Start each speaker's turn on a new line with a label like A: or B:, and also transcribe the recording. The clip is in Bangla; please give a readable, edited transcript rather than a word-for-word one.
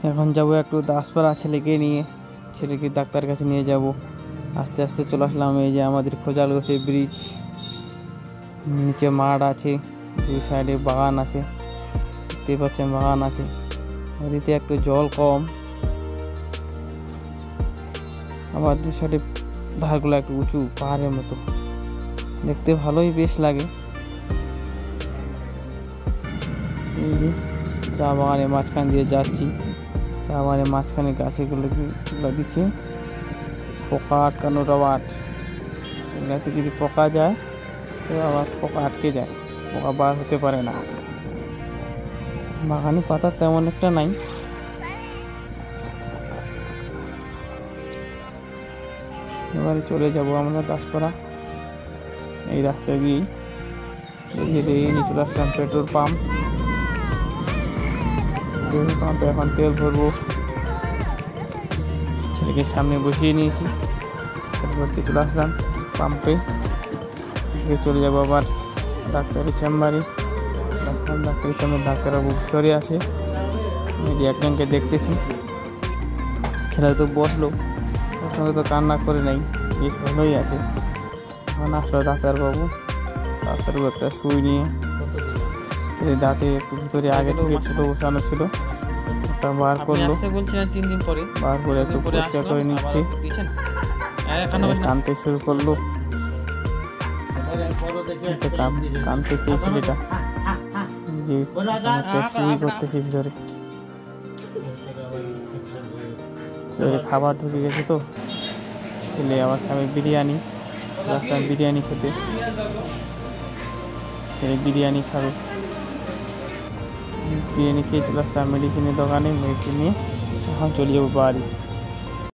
A: এখন যাবো একটু দাসপাড়া ছেলেকে নিয়ে, ছেলেকে ডাক্তার কাছে নিয়ে যাব। আস্তে আস্তে চলে আসলাম। এই যে আমাদের খোঁজালগোছে ব্রিজ, নিচে মাঠ আছে, দুই সাইডে বাগান আছে, দেখতে পাচ্ছেন বাগান আছে। নদীতে একটু জল কম, আবার দুই সাইডে ধারগুলো একটু উঁচু পাহাড়ের মতো, দেখতে ভালোই বেশ লাগে। এই যে চা বাগানের মাঝখান দিয়ে যাচ্ছি, চা বাগানের মাঝখানে গাছগুলো দিচ্ছে পোকা আটকানোর রড। এগুলাতে যদি পোকা যায় তো আবার পোকা আটকে যায়, পোকা বার হতে পারে না। বাগানে পাতা তেমন একটা নাই। এবারে চলে যাব আমরা দাসপাড়া। এই রাস্তা দিয়েই নিয়ে চলে আসলাম পেট্রোল পাম্পে এখন তেল ভরবো। ছেলেকে সামনে বসিয়ে নিয়েছি, তেল ভরতে চলে আসলাম পাম্পে। চলে যাবো আবার ডাক্তারের চেম্বারে। ডাক্তারের চেম্বারে ডাক্তারবাবু ভিতরে আছে, আমি একজনকে দেখতেছি। ছেলে তো বসলো, ওর সঙ্গে তো কান্না করে নাই, বেশ ভালোই আছে। এখন আসলো ডাক্তারবাবু একটা সুই নিয়ে ছেলে দাঁতে একটু ভিতরে আগে থেকে ছোটো বসানো ছিল, ওটা বার করলো। বার করে একটু পরিষ্কার করে নিচ্ছে, কানতে শুরু করলো। কানতেছে ছেলেটা, যে সুই করতেছে ভিতরে। খাবার ঢুকে গেছে তো, ছেলে আবার খাবে বিরিয়ানি। রাস্তায় বিরিয়ানি খেতে, ছেলে বিরিয়ানি খাবে। বিরিয়ানি খেয়ে চলে আসলাম মেডিসিনের দোকানে, মেডিসিন নিয়ে এখন চলে যাবো বাড়ি।